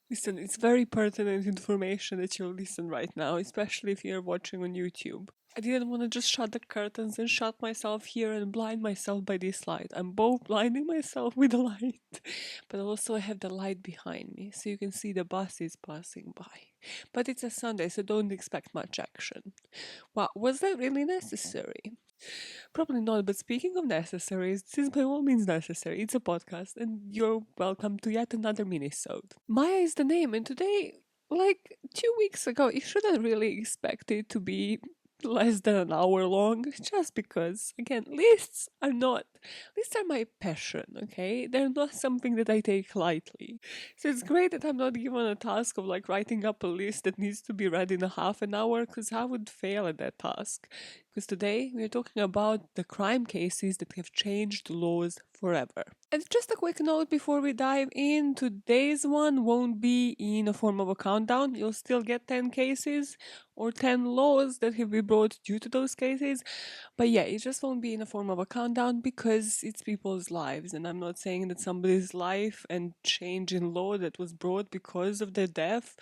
Listen, it's very pertinent information that you'll listen right now, especially if you're watching on YouTube. I didn't want to just shut the curtains and shut myself here and blind myself by this light. I'm both blinding myself with the light, but also I have the light behind me, so you can see the buses passing by. But it's a Sunday, so don't expect much action. Wow, was that really necessary? Probably not, but speaking of necessary, this is by all means necessary. It's a podcast, and you're welcome to yet another minisode. Maya is the name, and today, like 2 weeks ago, you shouldn't really expect it to be less than an hour long, just because, again, lists are my passion, okay? They're not something that I take lightly. So it's great that I'm not given a task of like writing up a list that needs to be read in a half an hour, because I would fail at that task. Because today we're talking about the crime cases that have changed laws forever. And just a quick note before we dive in, today's one won't be in a form of a countdown. You'll still get 10 cases or 10 laws that have been brought due to those cases. But yeah, it just won't be in the form of a countdown because it's people's lives. And I'm not saying that somebody's life and change in law that was brought because of their death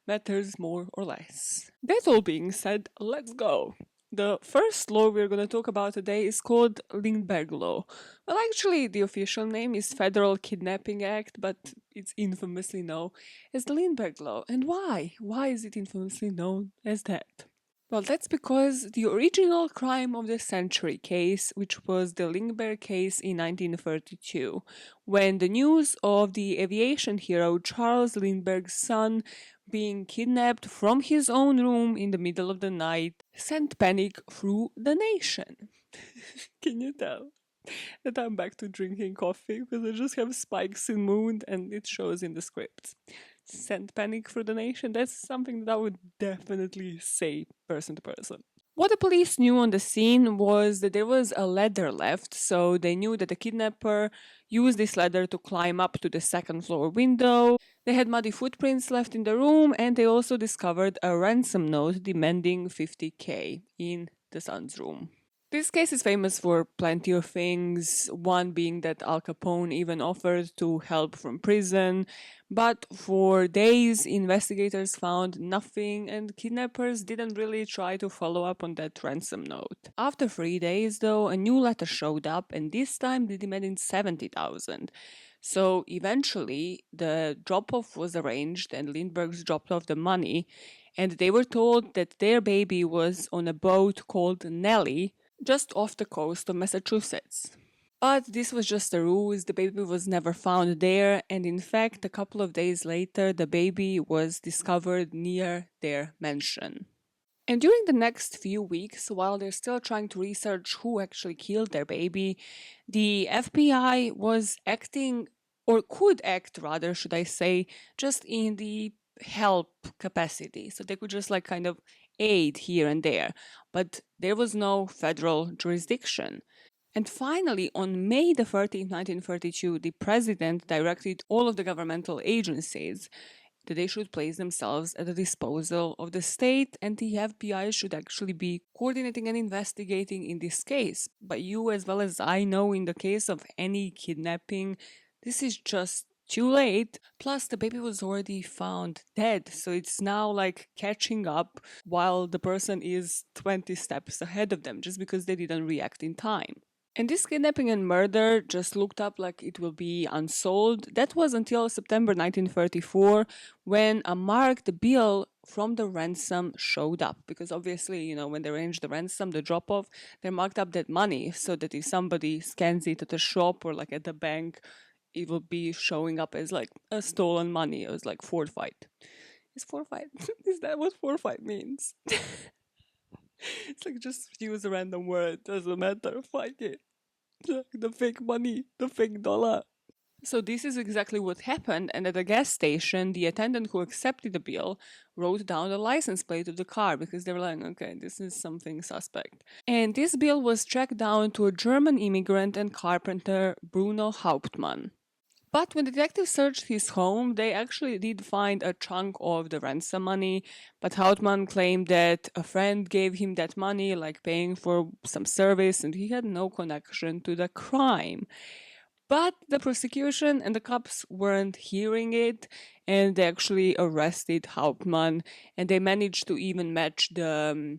matters more or less. That all being said, let's go. The first law we're going to talk about today is called Lindbergh Law. Well, actually, the official name is Federal Kidnapping Act, but it's infamously known as the Lindbergh Law. And why? Why is it infamously known as that? Well, that's because the original crime of the century case, which was the Lindbergh case in 1932, when the news of the aviation hero Charles Lindbergh's son being kidnapped from his own room in the middle of the night sent panic through the nation. Can you tell that I'm back to drinking coffee because I just have spikes in mood and it shows in the script? Sent panic through the nation. That's something that I would definitely say person to person. What the police knew on the scene was that there was a ladder left, so they knew that the kidnapper used this ladder to climb up to the second floor window. They had muddy footprints left in the room, and they also discovered a ransom note demanding 50K in the son's room. This case is famous for plenty of things, one being that Al Capone even offered to help from prison, but for days investigators found nothing and kidnappers didn't really try to follow up on that ransom note. After 3 days though, a new letter showed up and this time they demanded 70,000. So eventually the drop-off was arranged and Lindberghs dropped off the money and they were told that their baby was on a boat called Nellie just off the coast of Massachusetts. But this was just a ruse, the baby was never found there, and in fact, a couple of days later, the baby was discovered near their mansion. And during the next few weeks, while they're still trying to research who actually killed their baby, the FBI was acting, or could act rather, should I say, just in the help capacity. So they could just like kind of aid here and there. But there was no federal jurisdiction. And finally, on May the 13th, 1932, the president directed all of the governmental agencies that they should place themselves at the disposal of the state, and the FBI should actually be coordinating and investigating in this case. But you, as well as I know, in the case of any kidnapping, this is just too late. Plus, the baby was already found dead, so it's now like catching up while the person is 20 steps ahead of them just because they didn't react in time. And this kidnapping and murder just looked up like it will be unsolved. That was until September 1934 when a marked bill from the ransom showed up. Because obviously, when they arrange the ransom, the drop off, they marked up that money so that if somebody scans it at a shop or like at the bank, it will be showing up as like a stolen money. It was like forfeit. Is forfeit? Is that what forfeit means? It's like just use a random word, doesn't matter, fight it. The fake money, the fake dollar. So this is exactly what happened, and at a gas station, the attendant who accepted the bill wrote down the license plate of the car because they were like, okay, this is something suspect. And this bill was tracked down to a German immigrant and carpenter, Bruno Hauptmann. But when the detectives searched his home, they actually did find a chunk of the ransom money. But Hauptmann claimed that a friend gave him that money, like paying for some service, and he had no connection to the crime. But the prosecution and the cops weren't hearing it, and they actually arrested Hauptmann, and they managed to even match the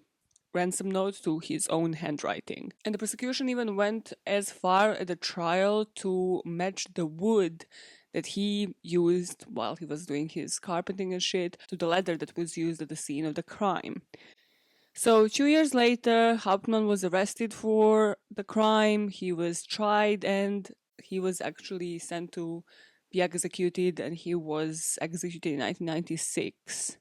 ransom note to his own handwriting. And the prosecution even went as far at the trial to match the wood that he used while he was doing his carpeting and shit to the leather that was used at the scene of the crime. So 2 years later, Hauptmann was arrested for the crime. He was tried and he was actually sent to be executed, and he was executed in 1996.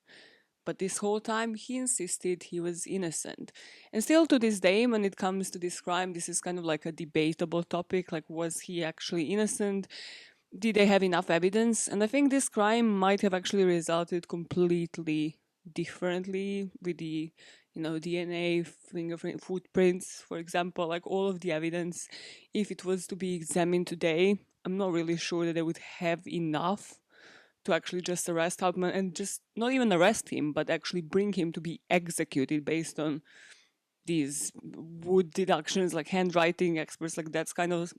But this whole time, he insisted he was innocent. And still to this day, when it comes to this crime, this is kind of like a debatable topic. Like, was he actually innocent? Did they have enough evidence? And I think this crime might have actually resulted completely differently with the, DNA, fingerprint, footprints, for example, like all of the evidence. If it was to be examined today, I'm not really sure that they would have enough to actually just arrest Hauptmann and just not even arrest him, but actually bring him to be executed based on these wood deductions, like handwriting experts, like that's kind of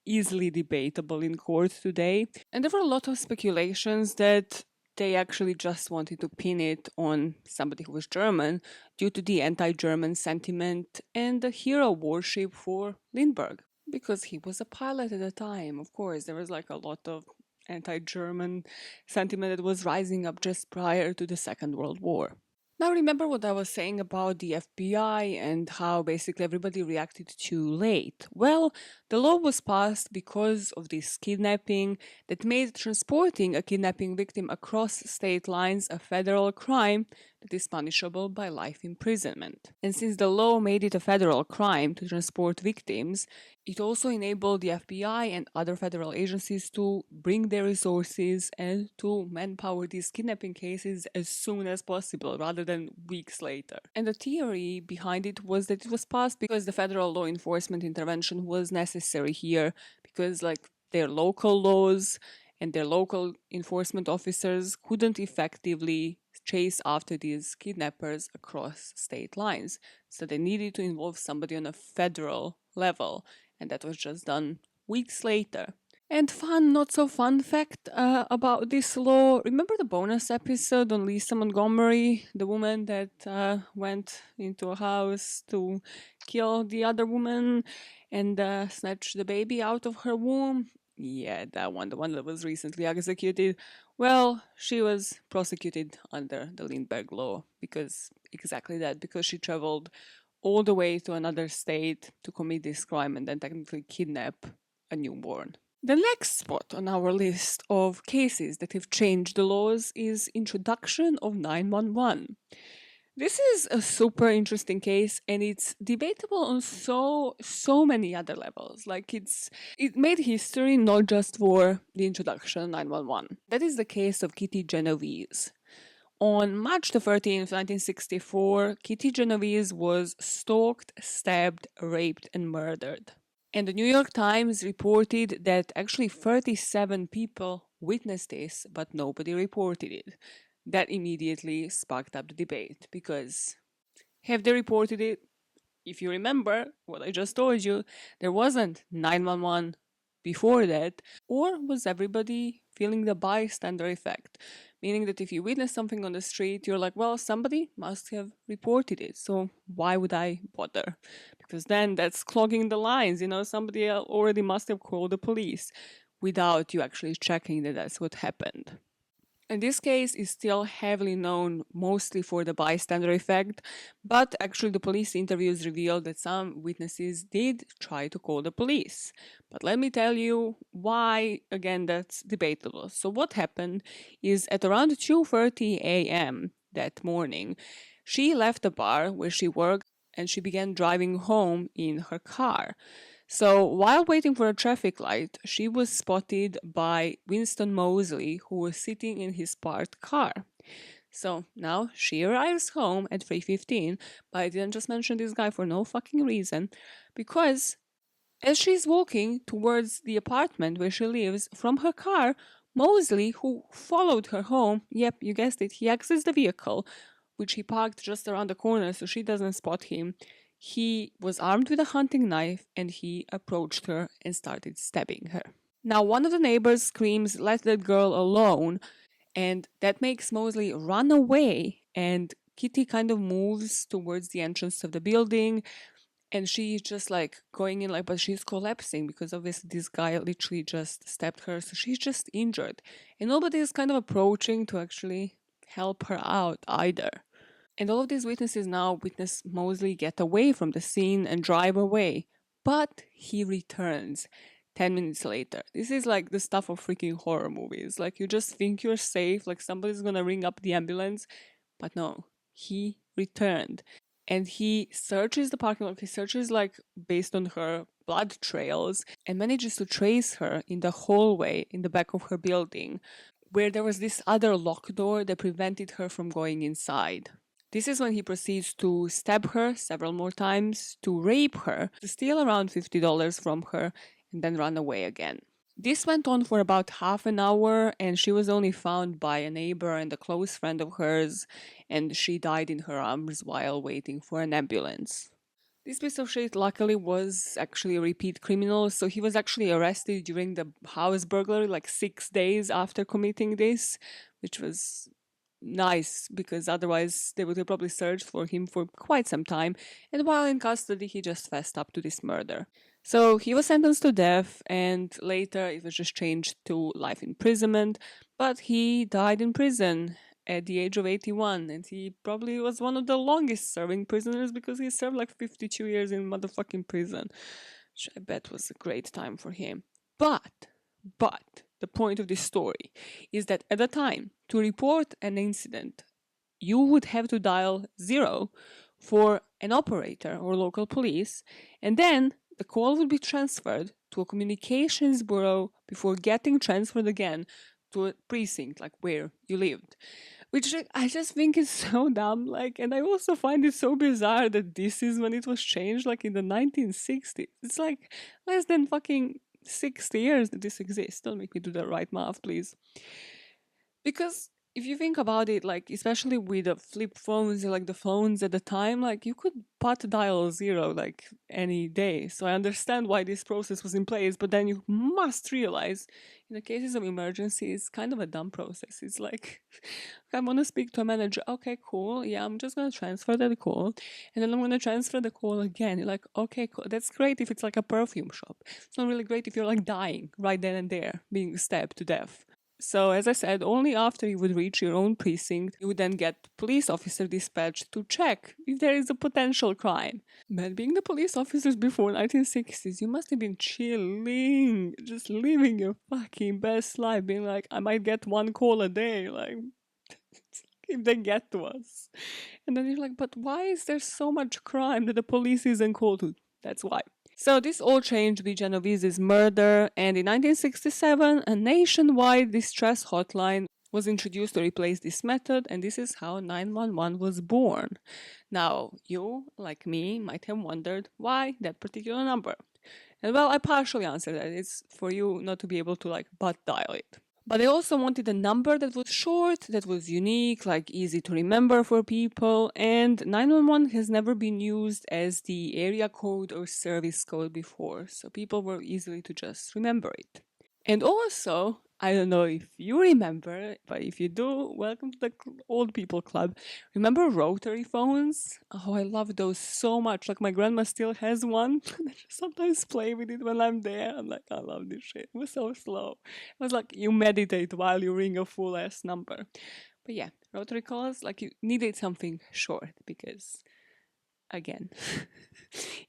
easily debatable in court today. And there were a lot of speculations that they actually just wanted to pin it on somebody who was German due to the anti-German sentiment and the hero worship for Lindbergh. Because he was a pilot at the time, of course. There was like a lot of anti-German sentiment that was rising up just prior to the Second World War. Now, remember what I was saying about the FBI and how basically everybody reacted too late? Well, the law was passed because of this kidnapping that made transporting a kidnapping victim across state lines a federal crime that is punishable by life imprisonment. And since the law made it a federal crime to transport victims, it also enabled the FBI and other federal agencies to bring their resources and to manpower these kidnapping cases as soon as possible rather than weeks later. And the theory behind it was that it was passed because the federal law enforcement intervention was necessary here because their local laws and their local enforcement officers couldn't effectively chase after these kidnappers across state lines. So they needed to involve somebody on a federal level, and that was just done weeks later. And fun, not so fun fact about this law. Remember the bonus episode on Lisa Montgomery, the woman that went into a house to kill the other woman and snatch the baby out of her womb? Yeah, that one, the one that was recently executed. Well, she was prosecuted under the Lindbergh law because she traveled all the way to another state to commit this crime and then technically kidnap a newborn. The next spot on our list of cases that have changed the laws is introduction of 911. This is a super interesting case and it's debatable on so many other levels. It made history not just for the introduction of 911. That is the case of Kitty Genovese. On March the 13th, 1964, Kitty Genovese was stalked, stabbed, raped, and murdered. And the New York Times reported that actually 37 people witnessed this, but nobody reported it. That immediately sparked up the debate because have they reported it? If you remember what I just told you, there wasn't 911 before that, or was everybody feeling the bystander effect? Meaning that if you witness something on the street, you're like, well, somebody must have reported it, so why would I bother? Because then that's clogging the lines, somebody already must have called the police without you actually checking that that's what happened. And this case is still heavily known mostly for the bystander effect, but actually the police interviews revealed that some witnesses did try to call the police. But let me tell you why, again, that's debatable. So what happened is at around 2:30 a.m. that morning, she left the bar where she worked and she began driving home in her car. So while waiting for a traffic light, she was spotted by Winston Moseley, who was sitting in his parked car. So now she arrives home at 3:15, but I didn't just mention this guy for no fucking reason, because as she's walking towards the apartment where she lives from her car, Moseley, who followed her home, yep, you guessed it, he exits the vehicle, which he parked just around the corner so she doesn't spot him. He was armed with a hunting knife and he approached her and started stabbing her. Now, one of the neighbors screams, "Let that girl alone," and that makes Mosley run away. And Kitty kind of moves towards the entrance of the building, and she's just like going in, like, but she's collapsing because obviously this guy literally just stabbed her, so she's just injured. And nobody is kind of approaching to actually help her out either. And all of these witnesses now witness Mosley get away from the scene and drive away. But he returns 10 minutes later. This is like the stuff of freaking horror movies. Like, you just think you're safe, like somebody's gonna ring up the ambulance. But no, he returned. And he searches the parking lot. He searches, like, based on her blood trails, and manages to trace her in the hallway in the back of her building, where there was this other locked door that prevented her from going inside. This is when he proceeds to stab her several more times, to rape her, to steal around $50 from her, and then run away again. This went on for about half an hour, and she was only found by a neighbor and a close friend of hers, and she died in her arms while waiting for an ambulance. This piece of shit luckily was actually a repeat criminal, so he was actually arrested during the house burglary like 6 days after committing this, which was nice because otherwise they would have probably searched for him for quite some time, and while in custody he just fessed up to this murder. So he was sentenced to death, and later it was just changed to life imprisonment, but he died in prison at the age of 81, and he probably was one of the longest serving prisoners because he served like 52 years in motherfucking prison, which I bet was a great time for him. But the point of this story is that at the time, to report an incident, you would have to dial 0 for an operator or local police, and then the call would be transferred to a communications bureau before getting transferred again to a precinct, like where you lived. Which I just think is so dumb. Like, and I also find it so bizarre that this is when it was changed, like in the 1960s. It's like less than fucking 60 years that this exists. Don't make me do the right math, please. Because if you think about it, like, especially with the flip phones, like the phones at the time, like, you could pot dial 0 like any day. So I understand why this process was in place, but then you must realize in the cases of emergency, it's kind of a dumb process. It's like, I want to speak to a manager. Okay, cool. Yeah, I'm just going to transfer that call. And then I'm going to transfer the call again. You're like, okay, cool. That's great if it's like a perfume shop. It's not really great if you're like dying right then and there, being stabbed to death. So, as I said, only after you would reach your own precinct, you would then get police officer dispatched to check if there is a potential crime. But being the police officers before 1960s, you must have been chilling, just living your fucking best life, being like, I might get one call a day, like, if they get to us. And then you're like, but why is there so much crime that the police isn't called to? That's why. So this all changed with Genovese's murder, and in 1967, a nationwide distress hotline was introduced to replace this method, and this is how 911 was born. Now, you, like me, might have wondered why that particular number. And well, I partially answered that. It's for you not to be able to like butt dial it. But I also wanted a number that was short, that was unique, like easy to remember for people, and 911 has never been used as the area code or service code before, so people were easily to just remember it. And also, I don't know if you remember, but if you do, welcome to the old people club. Remember rotary phones? Oh, I love those so much. Like, my grandma still has one. I just sometimes play with it when I'm there. I'm like, I love this shit. It was so slow. It was like you meditate while you ring a full ass number. But yeah, rotary calls, like, you needed something short because, again,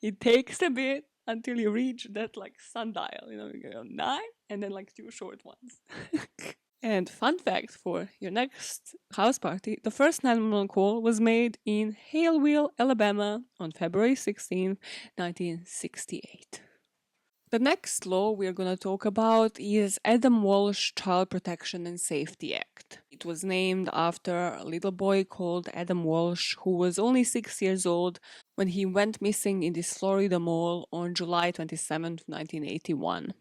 it takes a bit until you reach that like sundial. You go 9 and then like 2 short ones. And fun fact for your next house party, the first 911 call was made in Haleville, Alabama on February 16th, 1968. The next law we're going to talk about is Adam Walsh Child Protection and Safety Act. It was named after a little boy called Adam Walsh, who was only 6 years old when he went missing in this Florida mall on July 27, 1981.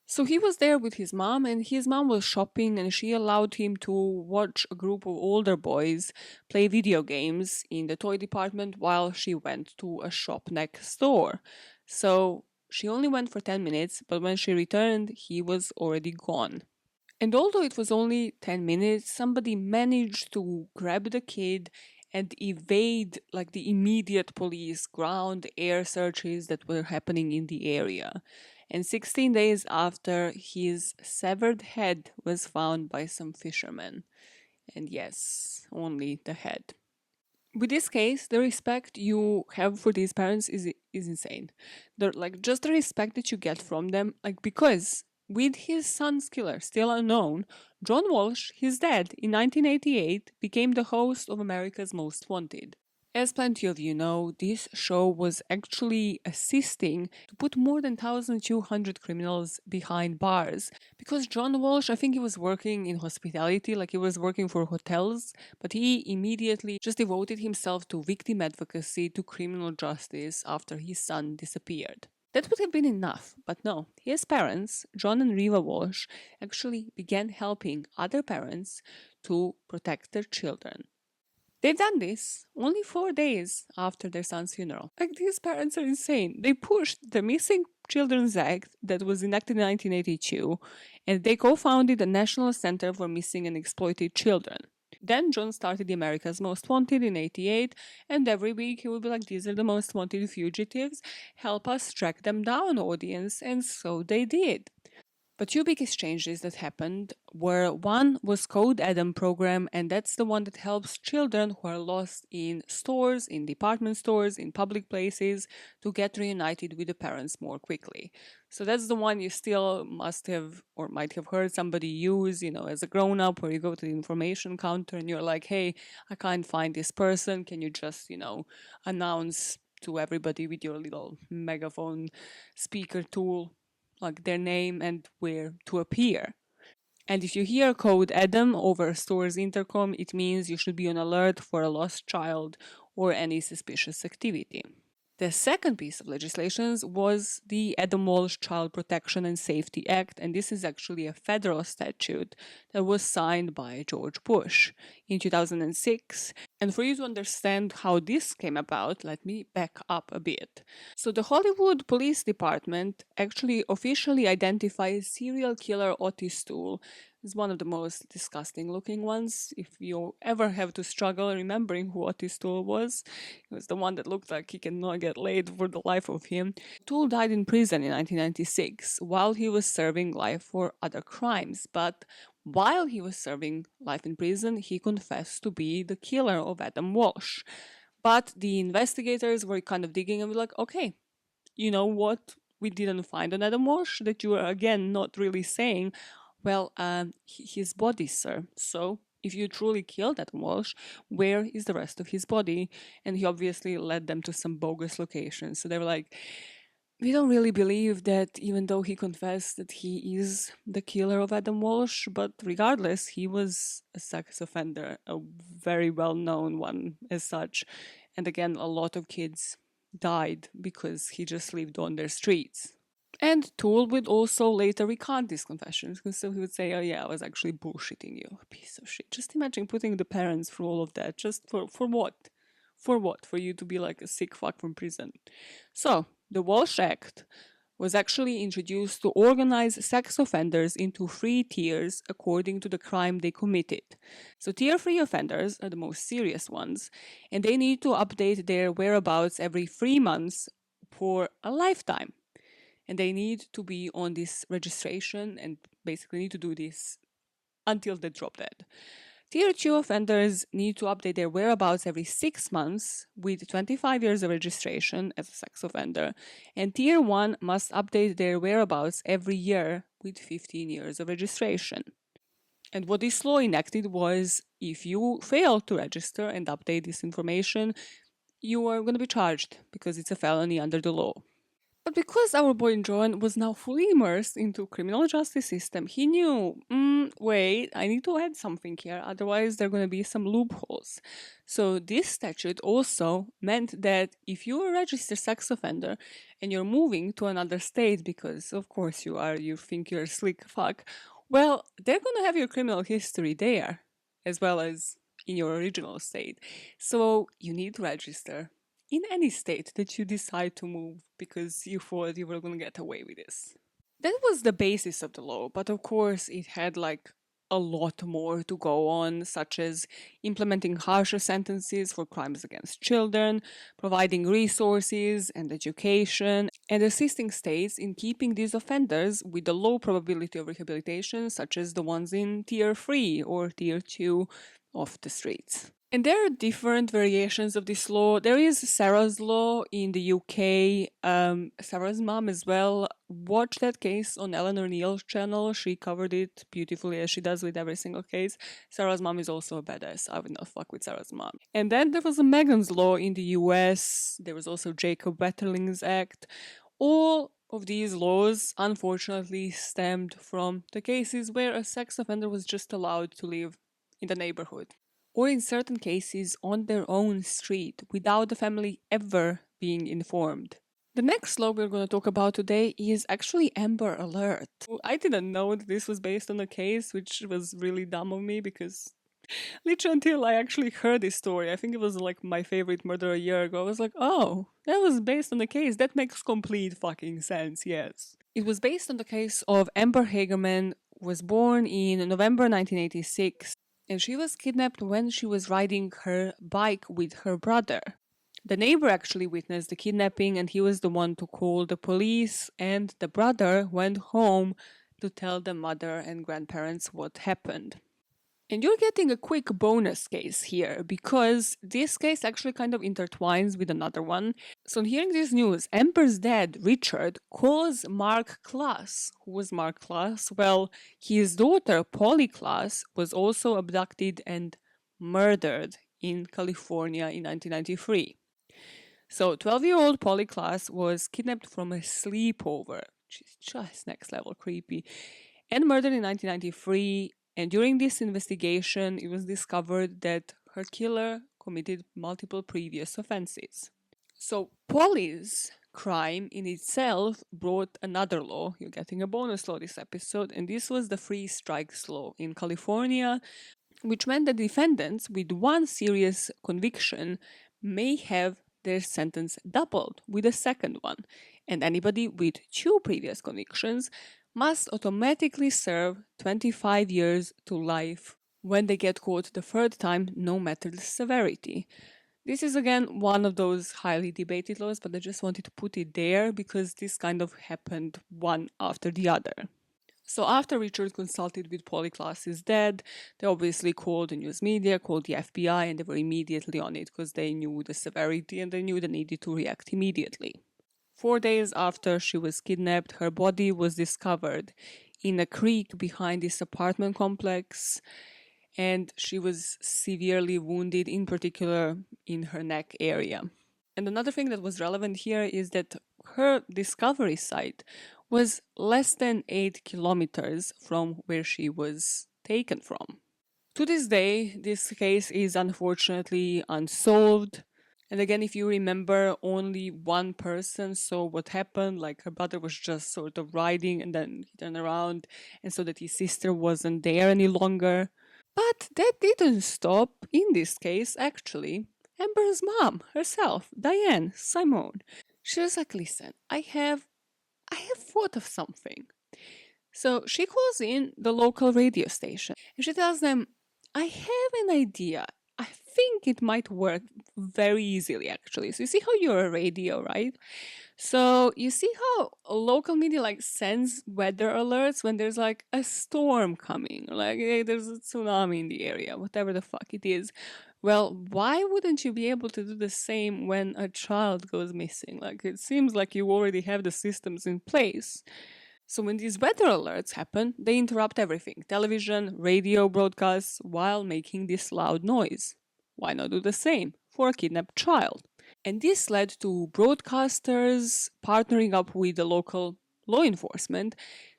So he was there with his mom, and his mom was shopping, and she allowed him to watch a group of older boys play video games in the toy department while she went to a shop next door. So She only went for 10 minutes, but when she returned, he was already gone. And although it was only 10 minutes, somebody managed to grab the kid and evade like the immediate police ground air searches that were happening in the area. And 16 days after, his severed head was found by some fishermen. And yes, only the head. With this case, the respect you have for these parents is insane. Like just the respect that you get from them, like because with his son's killer still unknown, John Walsh, his dad, in 1988 became the host of America's Most Wanted. As plenty of you know, this show was actually assisting to put more than 1,200 criminals behind bars. Because John Walsh, I think he was working in hospitality, like he was working for hotels, but he immediately just devoted himself to victim advocacy, to criminal justice after his son disappeared. That would have been enough, but no. His parents, John and Reva Walsh, actually began helping other parents to protect their children. They've done this only 4 days after their son's funeral. Like, these parents are insane. They pushed the Missing Children's Act that was enacted in 1982, and they co founded the National Center for Missing and Exploited Children. Then John started the America's Most Wanted in 88, and every week he would be like, these are the most wanted fugitives, help us track them down, audience, and so they did. But two biggest changes that happened were one was Code Adam program, and that's the one that helps children who are lost in stores, in department stores, in public places to get reunited with the parents more quickly. So that's the one you still must have or might have heard somebody use, as a grown up, where you go to the information counter and you're like, hey, I can't find this person. Can you just, announce to everybody with your little megaphone speaker tool like their name and where to appear. And if you hear code Adam over a store's intercom, it means you should be on alert for a lost child or any suspicious activity. The second piece of legislation was the Adam Walsh Child Protection and Safety Act, and this is actually a federal statute that was signed by George Bush in 2006. And for you to understand how this came about, let me back up a bit. So the Hollywood Police Department actually officially identifies serial killer Otis Toole as one of the most disgusting looking ones. If you ever have to struggle remembering who Otis Toole was, he was the one that looked like he cannot get laid for the life of him. Toole died in prison in 1996 while he was serving life for other crimes, but while he was serving life in prison, he confessed to be the killer of Adam Walsh. But the investigators were kind of digging and were like, okay, you know what we didn't find on Adam Walsh that you are again not really saying? Well, his body, sir. So if you truly killed Adam Walsh, where is the rest of his body? And he obviously led them to some bogus locations. So they were like, we don't really believe that, even though he confessed that he is the killer of Adam Walsh, but regardless, he was a sex offender, a very well known one as such. And again, a lot of kids died because he just lived on their streets. And Toole would also later recant these confessions, because so he would say, oh yeah, I was actually bullshitting you, a piece of shit. Just imagine putting the parents through all of that, just for what? For what? For you to be like a sick fuck from prison. So, the Walsh Act was actually introduced to organize sex offenders into 3 tiers according to the crime they committed. So tier 3 offenders are the most serious ones, and they need to update their whereabouts every 3 months for a lifetime. And they need to be on this registration and basically need to do this until they drop dead. Tier 2 offenders need to update their whereabouts every 6 months with 25 years of registration as a sex offender, and Tier 1 must update their whereabouts every year with 15 years of registration. And what this law enacted was, if you fail to register and update this information, you are going to be charged because it's a felony under the law. But because our boy John was now fully immersed into criminal justice system, he knew, wait, I need to add something here, otherwise there are going to be some loopholes. So this statute also meant that if you're a registered sex offender and you're moving to another state, because of course you think you're a slick fuck, well, they're going to have your criminal history there, as well as in your original state. So you need to register in any state that you decide to move because you thought you were going to get away with this. That was the basis of the law, but of course it had like a lot more to go on, such as implementing harsher sentences for crimes against children, providing resources and education, and assisting states in keeping these offenders with a low probability of rehabilitation, such as the ones in Tier 3 or Tier 2 off the streets. And there are different variations of this law. There is Sarah's law in the UK. Sarah's mom as well. Watch that case on Eleanor Neal's channel. She covered it beautifully, as she does with every single case. Sarah's mom is also a badass. I would not fuck with Sarah's mom. And then there was a Megan's law in the US. There was also Jacob Wetterling's Act. All of these laws, unfortunately, stemmed from the cases where a sex offender was just allowed to live in the neighborhood, or in certain cases on their own street without the family ever being informed. The next law we're going to talk about today is actually Amber Alert. I didn't know that this was based on a case, which was really dumb of me because literally until I actually heard this story, I think it was like my favorite murder a year ago, I was like, oh, that was based on a case. That makes complete fucking sense, yes. It was based on the case of Amber Hagerman, was born in November 1986. And she was kidnapped when she was riding her bike with her brother. The neighbor actually witnessed the kidnapping and he was the one to call the police, and the brother went home to tell the mother and grandparents what happened. And you're getting a quick bonus case here because this case actually kind of intertwines with another one. So on hearing this news, Amber's dad, Richard, calls Mark Klaas. Who was Mark Klaas? Well, his daughter, Polly Klaas, was also abducted and murdered in California in 1993. So 12-year-old Polly Klaas was kidnapped from a sleepover, which is just next level creepy, and murdered in 1993. And during this investigation, it was discovered that her killer committed multiple previous offenses. So Polly's crime in itself brought another law. You're getting a bonus law this episode, and this was the free strikes law in California, which meant that defendants with one serious conviction may have their sentence doubled with a second one, and anybody with two previous convictions must automatically serve 25 years to life when they get caught the third time, no matter the severity. This is again one of those highly debated laws, but I just wanted to put it there because this kind of happened one after the other. So after Richard consulted with Polly Klaas's dad, they obviously called the news media, called the FBI, and they were immediately on it because they knew the severity and they knew they needed to react immediately. 4 days after she was kidnapped, her body was discovered in a creek behind this apartment complex, and she was severely wounded, in particular in her neck area. And another thing that was relevant here is that her discovery site was less than 8 kilometers from where she was taken from. To this day, this case is unfortunately unsolved. And again, if you remember, only one person saw what happened, like her brother was just sort of riding and then he turned around and saw that his sister wasn't there any longer. But that didn't stop, in this case, actually, Amber's mom herself, Diane Simone. She was like, listen, I have thought of something. So she calls in the local radio station and she tells them, I have an idea. I think it might work very easily, actually. So you see how you're a radio, right? So you see how local media like sends weather alerts when there's like a storm coming, like hey, there's a tsunami in the area, whatever the fuck it is. Well, why wouldn't you be able to do the same when a child goes missing? Like it seems like you already have the systems in place. So when these weather alerts happen, they interrupt everything, television, radio broadcasts, while making this loud noise. Why not do the same for a kidnapped child? And this led to broadcasters partnering up with the local law enforcement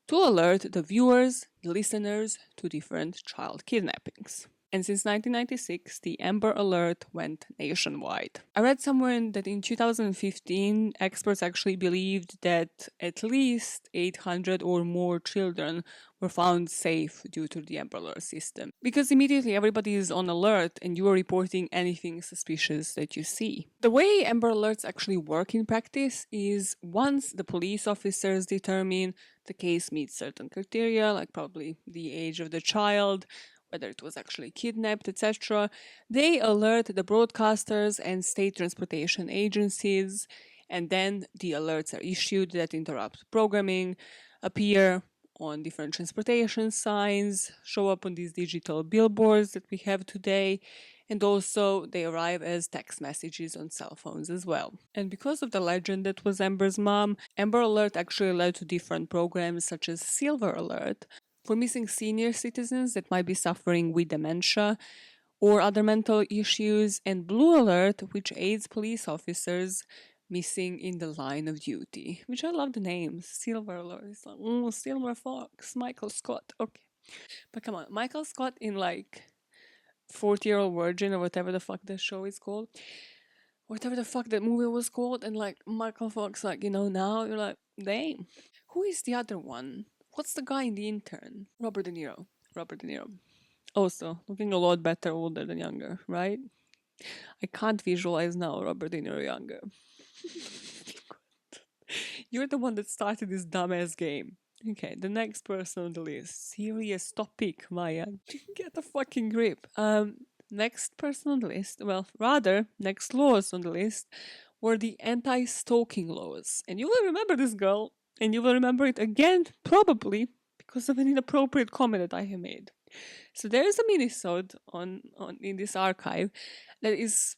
to alert the viewers, the listeners, to different child kidnappings. And since 1996, the Amber Alert went nationwide. I read somewhere that in 2015, experts actually believed that at least 800 or more children were found safe due to the Amber Alert system. Because immediately everybody is on alert and you are reporting anything suspicious that you see. The way Amber Alerts actually work in practice is once the police officers determine the case meets certain criteria, like probably the age of the child, whether it was actually kidnapped, etc., they alert the broadcasters and state transportation agencies, and then the alerts are issued that interrupt programming, appear on different transportation signs, show up on these digital billboards that we have today, and also they arrive as text messages on cell phones as well. And because of the legend that was Amber's mom, Amber Alert actually led to different programs such as Silver Alert for missing senior citizens that might be suffering with dementia or other mental issues, and Blue Alert, which aids police officers missing in the line of duty, which I love the names. Silver Alert, it's like, Silver Fox, Michael Scott. Okay. But come on, Michael Scott in like 40-Year-Old Virgin or whatever the fuck that show is called, whatever the fuck that movie was called, and like Michael Fox, like, now you're like, damn. Who is the other one? What's the guy in The Intern? Robert De Niro. Robert De Niro. Also, looking a lot better older than younger, right? I can't visualize now Robert De Niro younger. You're the one that started this dumbass game. Okay, the next person on the list. Serious topic, Maya. Get a fucking grip. Next person on the list, well, rather, next laws on the list were the anti-stalking laws. And you will remember this, girl, and you will remember it again, probably, because of an inappropriate comment that I have made. So there is a minisode on in this archive that is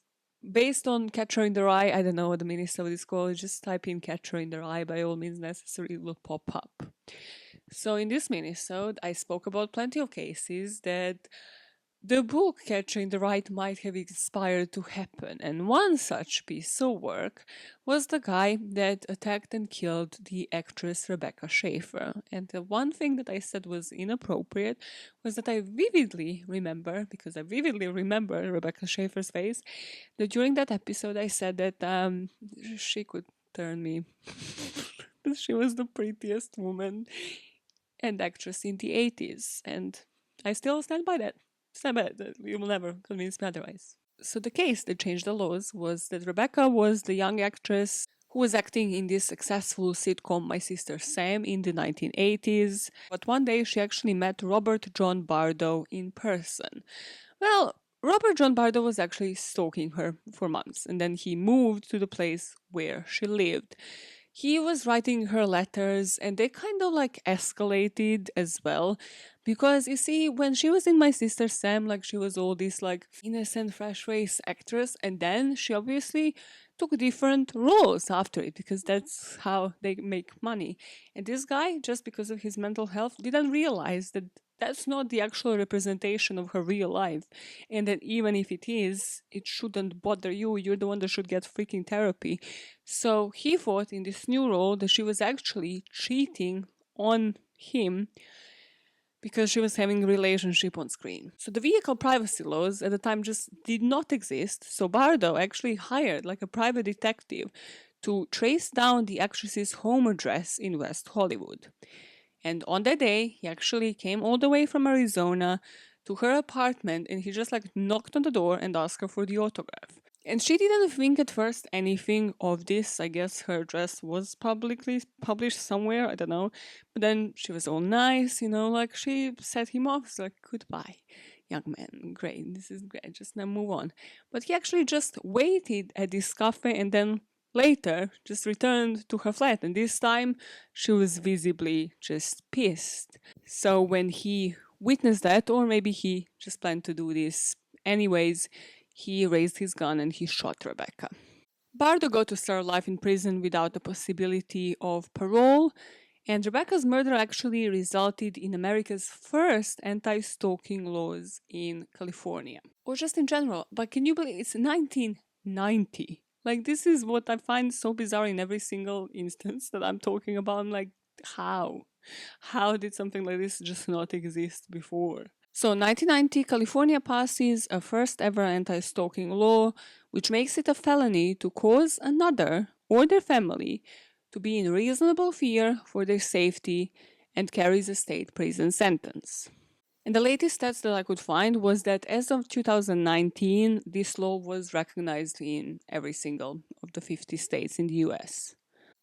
based on Catcher in the Rye. I don't know what the minisode is called. Just type in Catcher in the Rye by all means necessary. It will pop up. So in this minisode, I spoke about plenty of cases that the book Catcher in the Rye might have inspired to happen, and one such piece of work was the guy that attacked and killed the actress Rebecca Schaeffer. And the one thing that I said was inappropriate was that I vividly remember, because I vividly remember Rebecca Schaeffer's face, that during that episode I said that she could turn me. That she was the prettiest woman and actress in the 80s, and I still stand by that. You will never convince me otherwise. So the case that changed the laws was that Rebecca was the young actress who was acting in this successful sitcom My Sister Sam in the 1980s. But one day she actually met Robert John Bardo in person. Well, Robert John Bardo was actually stalking her for months, and then he moved to the place where she lived. He was writing her letters, and they kind of like escalated as well. Because you see, when she was in My Sister Sam, like she was all this like innocent, fresh face actress, and then she obviously took different roles after it because that's how they make money. And this guy, just because of his mental health, didn't realize that that's not the actual representation of her real life. And that even if it is, it shouldn't bother you. You're the one that should get freaking therapy. So he thought in this new role that she was actually cheating on him because she was having a relationship on screen. So the vehicle privacy laws at the time just did not exist. So Bardo actually hired like a private detective to trace down the actress's home address in West Hollywood. And on that day, he actually came all the way from Arizona to her apartment, and he just like knocked on the door and asked her for the autograph. And she didn't think at first anything of this. I guess her address was publicly published somewhere, I don't know. But then she was all nice, like she set him off. It's like, goodbye, young man. Great, this is great. Just now move on. But he actually just waited at this cafe and then later just returned to her flat. And this time she was visibly just pissed. So when he witnessed that, or maybe he just planned to do this anyways, he raised his gun and he shot Rebecca. Bardo got to start life in prison without the possibility of parole, and Rebecca's murder actually resulted in America's first anti-stalking laws in California. Or just in general. But can you believe it's 1990? Like, this is what I find so bizarre in every single instance that I'm talking about. I'm like, how? How did something like this just not exist before? So 1990, California passes a first ever anti-stalking law, which makes it a felony to cause another or their family to be in reasonable fear for their safety and carries a state prison sentence. And the latest stats that I could find was that as of 2019, this law was recognized in every single of the 50 states in the US.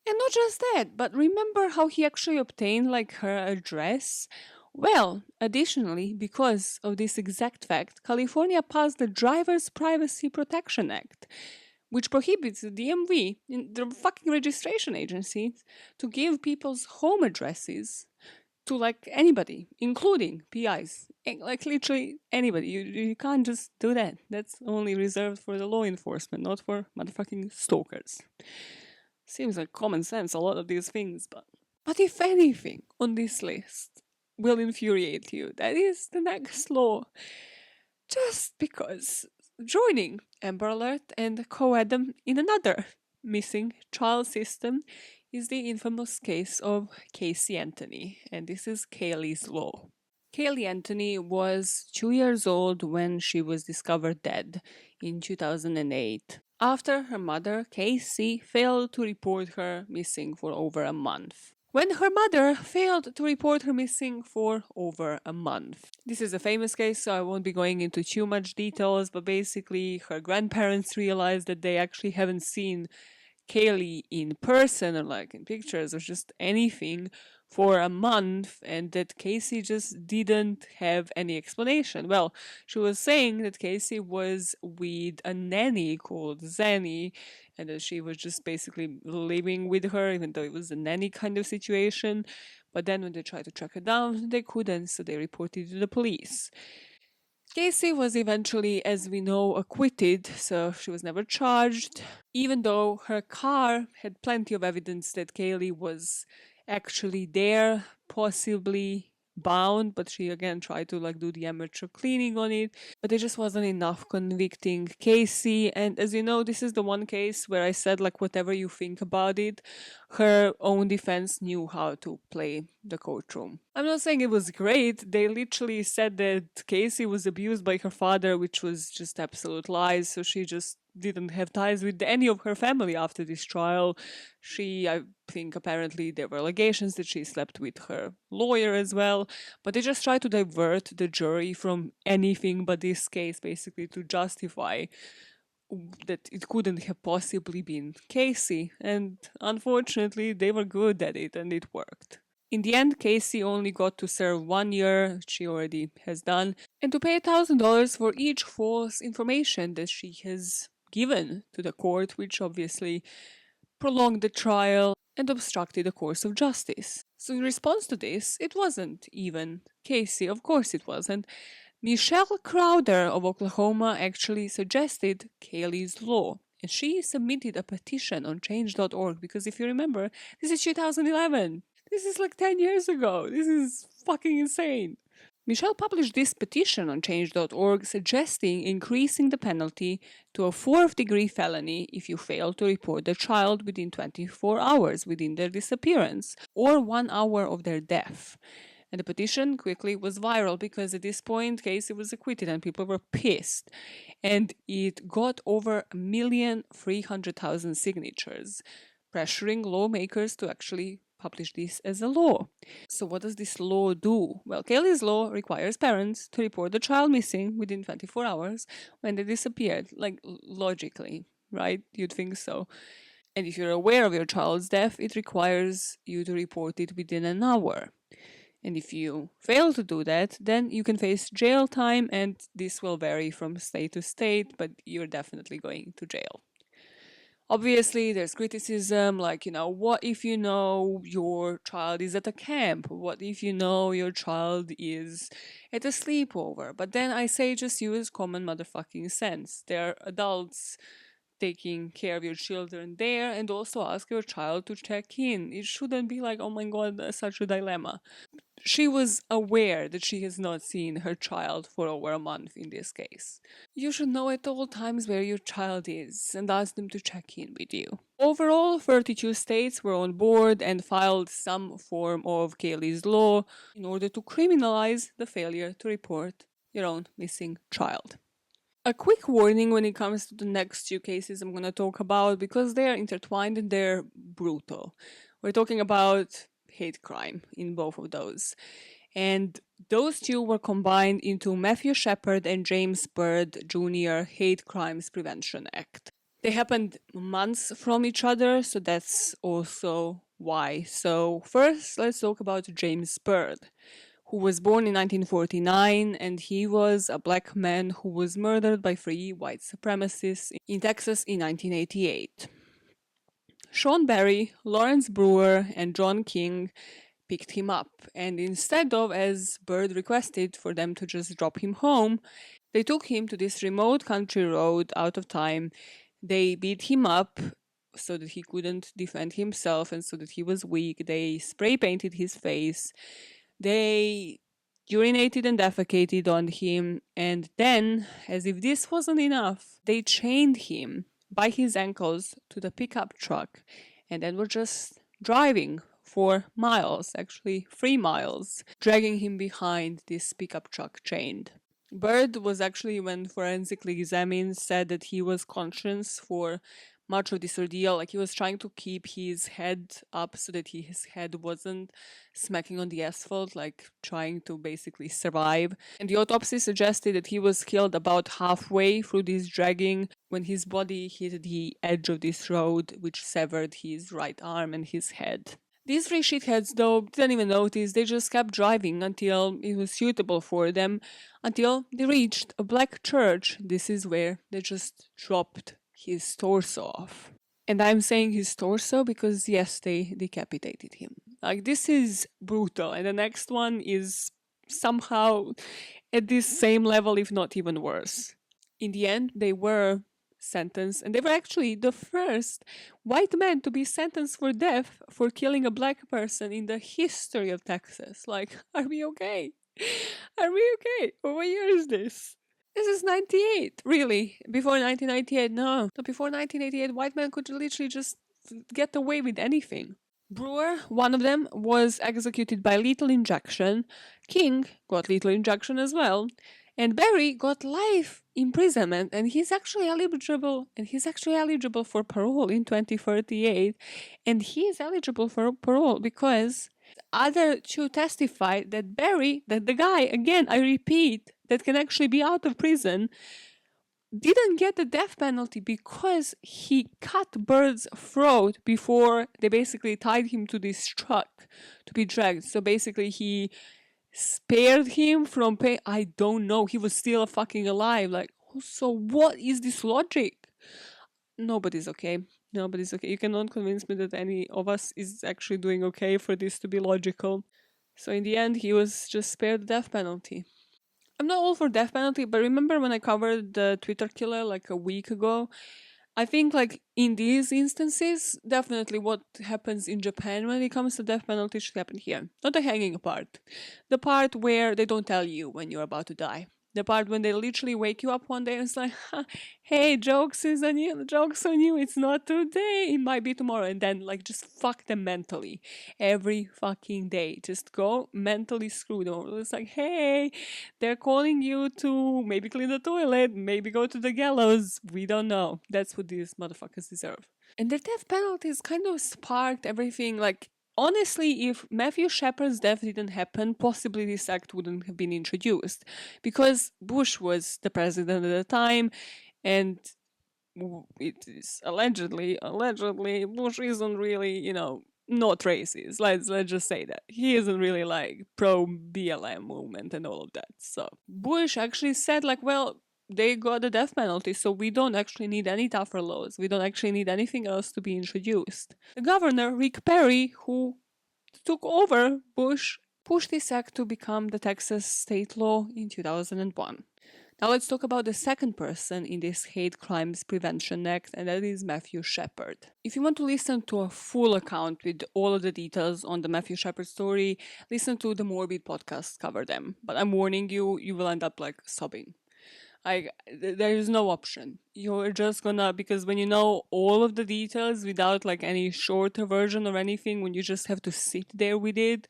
And not just that, but remember how he actually obtained like her address? Well, additionally, because of this exact fact, California passed the Driver's Privacy Protection Act, which prohibits the DMV, the fucking registration agencies, to give people's home addresses to like anybody, including PIs. Like literally anybody. You can't just do that. That's only reserved for the law enforcement, not for motherfucking stalkers. Seems like common sense, a lot of these things, but if anything on this list will infuriate you, that is the next law. Just because joining Amber Alert and co-Adam in another missing child system is the infamous case of Casey Anthony, and this is Kaylee's Law. Kaylee Anthony was 2 years old when she was discovered dead in 2008 after her mother, Casey, failed to report her missing for over a month. When her mother failed to report her missing for over a month. This is a famous case, so I won't be going into too much details, but basically her grandparents realized that they actually haven't seen Kaylee in person or like in pictures or just anything for a month, and that Casey just didn't have any explanation. Well, she was saying that Casey was with a nanny called Zanny, and that she was just basically living with her, even though it was a nanny kind of situation. But then when they tried to track her down, they couldn't, so they reported to the police. Casey was eventually, as we know, acquitted, so she was never charged, even though her car had plenty of evidence that Kaylee was actually there, possibly bound, but she again tried to like do the amateur cleaning on it, but there just wasn't enough convicting Casey. And as you know, this is the one case where I said like whatever you think about it, her own defense knew how to play the courtroom. I'm not saying it was great. They literally said that Casey was abused by her father, which was just absolute lies, so she just didn't have ties with any of her family after this trial. I think apparently there were allegations that she slept with her lawyer as well, but they just tried to divert the jury from anything but this case, basically to justify that it couldn't have possibly been Casey, and unfortunately they were good at it and it worked. In the end, Casey only got to serve 1 year, she already has done, and to pay $1,000 for each false information that she has given to the court, which obviously prolonged the trial and obstructed the course of justice. So in response to this, it wasn't even Casey, of course it wasn't. Michelle Crowder of Oklahoma actually suggested Kaylee's Law, and she submitted a petition on change.org because if you remember, this is 2011. This is like 10 years ago. This is fucking insane. Michelle published this petition on change.org suggesting increasing the penalty to a 4th-degree felony if you fail to report the child within 24 hours within their disappearance or 1 hour of their death. And the petition quickly was viral because at this point Casey was acquitted and people were pissed. And it got over 1,300,000 signatures, pressuring lawmakers to actually publish this as a law. So what does this law do? Well, Kaylee's Law requires parents to report the child missing within 24 hours when they disappeared. Like, logically, right? You'd think so. And if you're aware of your child's death, it requires you to report it within an hour. And if you fail to do that, then you can face jail time, and this will vary from state to state, but you're definitely going to jail. Obviously, there's criticism like, what if you know your child is at a camp? What if you know your child is at a sleepover? But then I say just use common motherfucking sense. There are adults taking care of your children there, and also ask your child to check in. It shouldn't be like, oh my god, such a dilemma. she was aware that she has not seen her child for over a month in this case. You should know at all times where your child is and ask them to check in with you. Overall, 32 states were on board and filed some form of Kaylee's law in order to criminalize the failure to report your own missing child. A quick warning when it comes to the next two cases I'm going to talk about, because they are intertwined and they're brutal. We're talking about hate crime in both of those. And those two were combined into Matthew Shepard and James Byrd Jr. Hate Crimes Prevention Act. They happened months from each other, so that's also why. So first, let's talk about James Byrd, who was born in 1949, and he was a black man who was murdered by 3 white supremacists in Texas in 1988. Sean Barry, Lawrence Brewer, and John King picked him up, and instead of, as Byrd requested, for them to just drop him home, they took him to this remote country road out of time. They beat him up so that he couldn't defend himself and so that he was weak. They spray painted his face. They urinated and defecated on him, and then, as if this wasn't enough, they chained him by his ankles to the pickup truck and then were just driving for miles, actually 3 miles, dragging him behind this pickup truck chained. Byrd was actually, when forensically examined, said that he was conscious for much of this ordeal. Like, he was trying to keep his head up so that his head wasn't smacking on the asphalt, like trying to basically survive. And the autopsy suggested that he was killed about halfway through this dragging when his body hit the edge of this road, which severed his right arm and his head. These 3 shitheads, though, didn't even notice. They just kept driving until it was suitable for them, until they reached a black church. This is where they just dropped his torso off. And I'm saying his torso because, yes, they decapitated him. Like, this is brutal. And the next one is somehow at this same level, if not even worse. In the end, they were sentenced, and they were actually the first white men to be sentenced for death for killing a black person in the history of Texas. Like, are we okay? Are we okay? What year is this? This is 98, really. Before 1998, no. Before 1988, white men could literally just get away with anything. Brewer, one of them, was executed by lethal injection. King got lethal injection as well. And Barry got life imprisonment, and he's actually eligible for parole in 2038. And he is eligible for parole because other 2 testified that the guy, again, I repeat, that can actually be out of prison, didn't get the death penalty because he cut Byrd's throat before they basically tied him to this truck to be dragged. So basically he spared him from pain. I don't know. He was still fucking alive. Like, so what is this logic? Nobody's okay. Nobody's okay. You cannot convince me that any of us is actually doing okay for this to be logical. So in the end, he was just spared the death penalty. I'm not all for death penalty, but remember when I covered the Twitter killer like a week ago? I think, like, in these instances, definitely what happens in Japan when it comes to death penalty should happen here. Not the hanging part. The part where they don't tell you when you're about to die. The part when they literally wake you up one day and it's like, hey, joke's on you, it's not today, it might be tomorrow. And then, like, just fuck them mentally. Every fucking day. Just go mentally screw them over. It's like, hey, they're calling you to maybe clean the toilet, maybe go to the gallows. We don't know. That's what these motherfuckers deserve. And their death penalties kind of sparked everything. Like, honestly, if Matthew Shepard's death didn't happen, possibly this act wouldn't have been introduced. Because Bush was the president at the time, and it is allegedly, Bush isn't really, not racist. Let's just say that. He isn't really like pro BLM movement and all of that. So Bush actually said, like, well, they got the death penalty, so we don't actually need any tougher laws. We don't actually need anything else to be introduced. The governor, Rick Perry, who took over Bush, pushed this act to become the Texas state law in 2001. Now let's talk about the second person in this hate crimes prevention act, and that is Matthew Shepard. If you want to listen to a full account with all of the details on the Matthew Shepard story, listen to the Morbid podcast, cover them. But I'm warning you, you will end up like sobbing. There is no option. You're just gonna, because when you know all of the details without like any shorter version or anything, when you just have to sit there with it,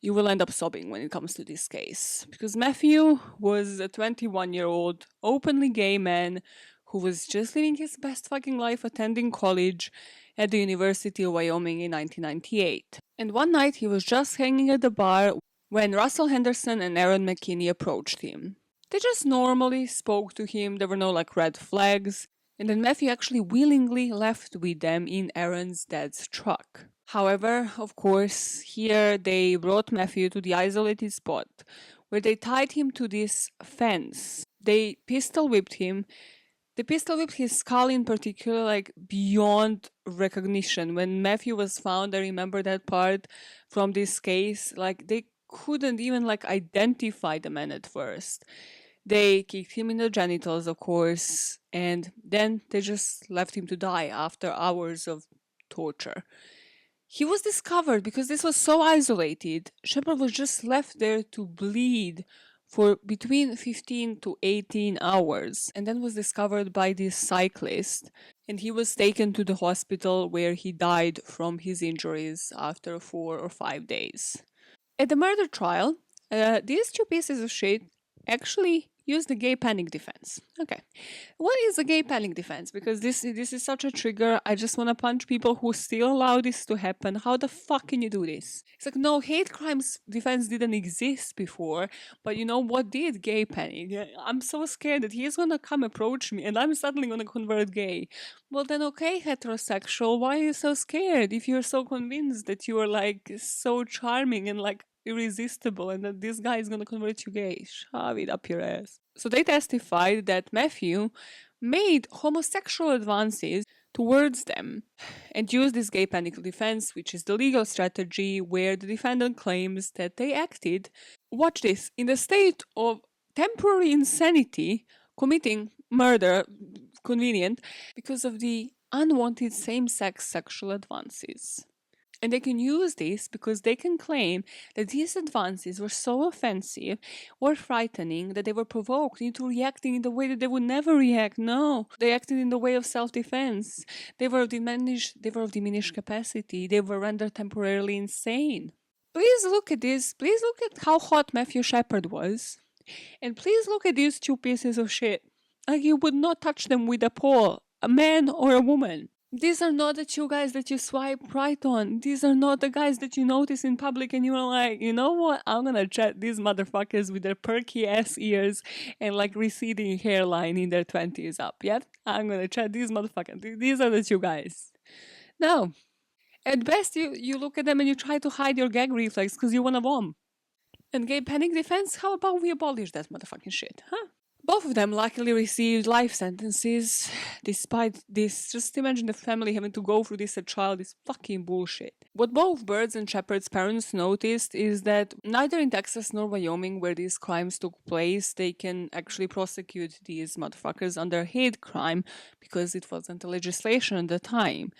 you will end up sobbing when it comes to this case. Because Matthew was a 21-year-old, openly gay man who was just living his best fucking life attending college at the University of Wyoming in 1998. And one night he was just hanging at the bar when Russell Henderson and Aaron McKinney approached him. They just normally spoke to him, there were no like red flags, and then Matthew actually willingly left with them in Aaron's dad's truck. However, of course, here they brought Matthew to the isolated spot where they tied him to this fence. They pistol whipped him. They pistol whipped his skull in particular, like beyond recognition. When Matthew was found, I remember that part from this case, like they couldn't even like identify the man at first. They kicked him in the genitals, of course, and then they just left him to die after hours of torture. He was discovered because this was so isolated. Shepard was just left there to bleed for between 15 to 18 hours and then was discovered by this cyclist. And he was taken to the hospital where he died from his injuries after 4 or 5 days. At the murder trial, these two pieces of shit actually used the gay panic defense. Okay. What is a gay panic defense? Because this is such a trigger. I just want to punch people who still allow this to happen. How the fuck can you do this? It's like, no, hate crimes defense didn't exist before, but you know what did? Gay panic. I'm so scared that he's gonna come approach me and I'm suddenly gonna convert gay. Well then, okay, heterosexual, why are you so scared if you're so convinced that you are like so charming and like irresistible and that this guy is gonna convert you gay? Shove it up your ass. So they testified that Matthew made homosexual advances towards them and used this gay panic defense, which is the legal strategy where the defendant claims that they acted, watch this, in the state of temporary insanity, committing murder, convenient, because of the unwanted same-sex sexual advances. And they can use this because they can claim that these advances were so offensive or frightening that they were provoked into reacting in the way that they would never react. No, they acted in the way of self-defense. They were of diminished capacity. They were rendered temporarily insane. Please look at this. Please look at how hot Matthew Shepard was. And please look at these two pieces of shit. Like you would not touch them with a pole, a man or a woman. These are not the two guys that you swipe right on. These are not the guys that you notice in public and you're like, you know what? I'm gonna chat these motherfuckers with their perky ass ears and like receding hairline in their 20s up. Yep, I'm gonna chat these motherfuckers. These are the two guys. No. At best, you look at them and you try to hide your gag reflex because you want to bomb. And gay panic defense? How about we abolish that motherfucking shit, huh? Both of them luckily received life sentences despite this. Just imagine the family having to go through this as a child is fucking bullshit. What both Bird's and Shepard's parents noticed is that neither in Texas nor Wyoming where these crimes took place, they can actually prosecute these motherfuckers under hate crime because it wasn't a legislation at the time.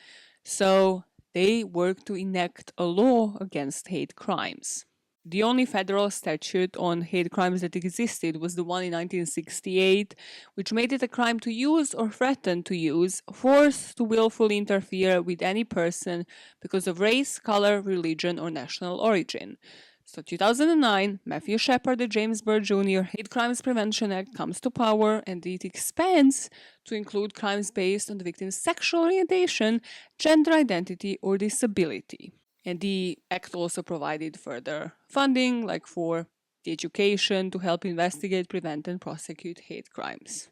So they worked to enact a law against hate crimes. The only federal statute on hate crimes that existed was the one in 1968, which made it a crime to use or threaten to use force to willfully interfere with any person because of race, color, religion, or national origin. So 2009, Matthew Shepard, the James Byrd Jr. Hate Crimes Prevention Act comes to power and it expands to include crimes based on the victim's sexual orientation, gender identity, or disability. And the act also provided further funding, like for the education to help investigate, prevent, and prosecute hate crimes.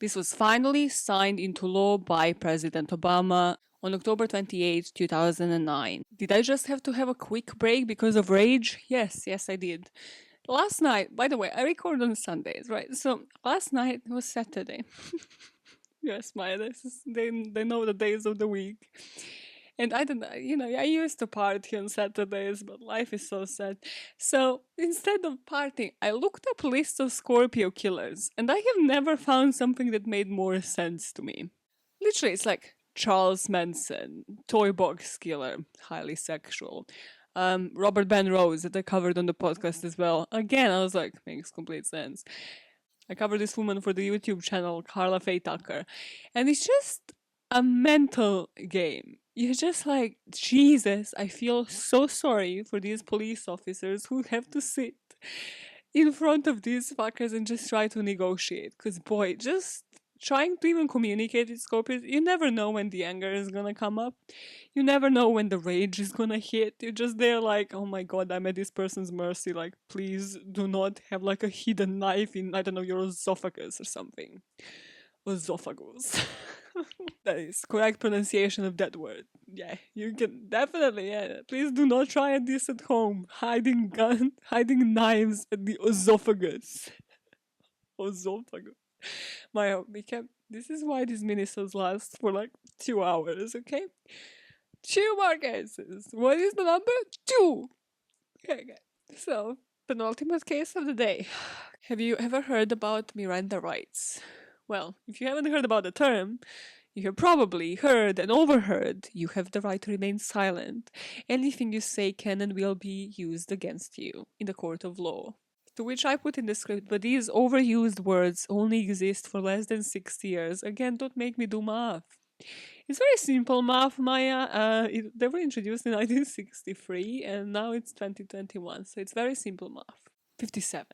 This was finally signed into law by President Obama on October 28, 2009. Did I just have to have a quick break because of rage? Yes, I did. Last night, by the way, I record on Sundays, right? So last night was Saturday. Yes, they know the days of the week. And I don't know, I used to party on Saturdays, but life is so sad. So instead of partying, I looked up list of Scorpio killers, and I have never found something that made more sense to me. Literally, it's like Charles Manson, toy box killer, highly sexual. Robert Ben Rose that I covered on the podcast as well. Again, I was like, makes complete sense. I covered this woman for the YouTube channel, Carla Faye Tucker. And it's just a mental game. You're just like, Jesus, I feel so sorry for these police officers who have to sit in front of these fuckers and just try to negotiate. Because, boy, just trying to even communicate with Scorpios, you never know when the anger is gonna come up. You never know when the rage is gonna hit. You're just there like, oh my god, I'm at this person's mercy. Like, please do not have like a hidden knife in, I don't know, your esophagus or something. Esophagus. That is correct pronunciation of that word. Yeah, you can definitely, yeah. Please do not try this at home. Hiding knives at the esophagus. Esophagus. This is why these minisodes last for like 2 hours, okay? 2 more cases. What is the number? 2. Okay. So, penultimate case of the day. Have you ever heard about Miranda rights? Well, if you haven't heard about the term, you have probably heard and overheard you have the right to remain silent. Anything you say can and will be used against you in the court of law. To which I put in the script, but these overused words only exist for less than 60 years. Again, don't make me do math. It's very simple math, Maya. They were introduced in 1963 and now it's 2021, so it's very simple math. 57.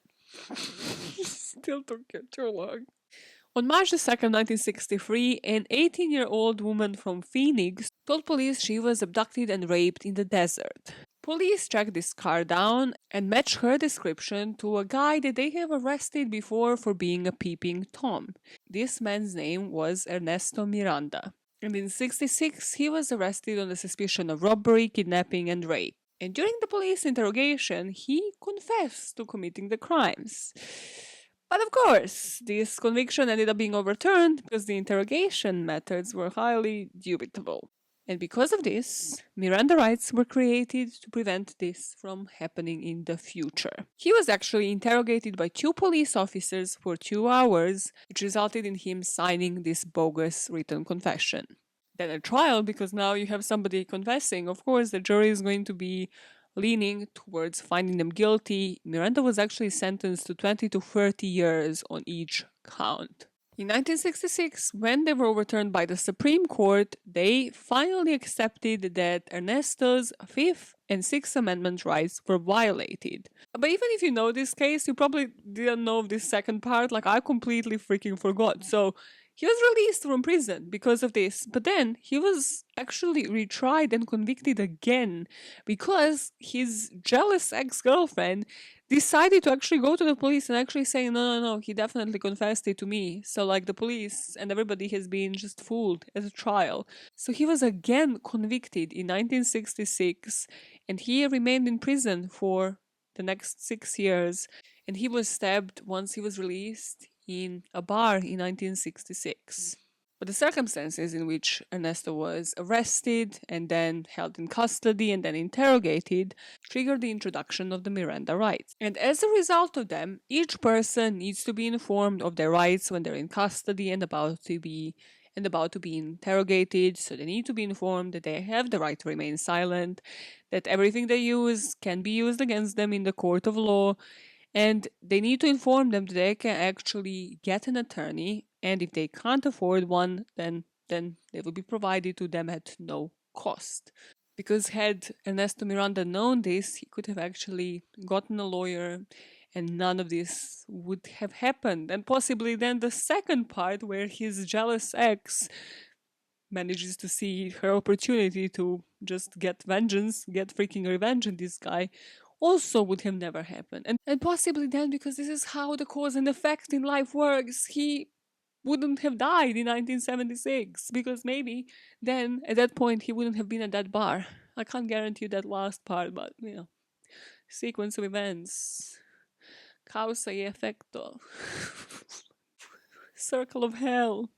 Still took you too long. On March the 2nd, 1963, an 18-year-old woman from Phoenix told police she was abducted and raped in the desert. Police tracked this car down and matched her description to a guy that they have arrested before for being a peeping Tom. This man's name was Ernesto Miranda. And in 66, he was arrested on the suspicion of robbery, kidnapping, and rape. And during the police interrogation, he confessed to committing the crimes. But of course, this conviction ended up being overturned because the interrogation methods were highly dubitable. And because of this, Miranda rights were created to prevent this from happening in the future. He was actually interrogated by 2 police officers for 2 hours, which resulted in him signing this bogus written confession. Then a trial, because now you have somebody confessing, of course the jury is going to be leaning towards finding them guilty. Miranda was actually sentenced to 20 to 30 years on each count. In 1966, when they were overturned by the Supreme Court, they finally accepted that Ernesto's Fifth and Sixth Amendment rights were violated. But even if you know this case, you probably didn't know of this second part. Like, I completely freaking forgot. So, he was released from prison because of this, but then he was actually retried and convicted again because his jealous ex-girlfriend decided to actually go to the police and actually say, no, he definitely confessed it to me. So, like, the police and everybody has been just fooled at a trial. So he was again convicted in 1966 and he remained in prison for the next 6 years. And he was stabbed once he was released in a bar in 1966. But the circumstances in which Ernesto was arrested and then held in custody and then interrogated triggered the introduction of the Miranda rights. And as a result of them, each person needs to be informed of their rights when they're in custody and about to be interrogated. So they need to be informed that they have the right to remain silent, that everything they use can be used against them in the court of law, and they need to inform them that they can actually get an attorney, and if they can't afford one, then they will be provided to them at no cost. Because had Ernesto Miranda known this, he could have actually gotten a lawyer and none of this would have happened. And possibly then the second part where his jealous ex manages to see her opportunity to just get vengeance, get freaking revenge on this guy, also would have never happened. And possibly then, because this is how the cause and effect in life works, he wouldn't have died in 1976, because maybe then, at that point, he wouldn't have been at that bar. I can't guarantee you that last part, but, sequence of events. Causa y effecto. Circle of hell.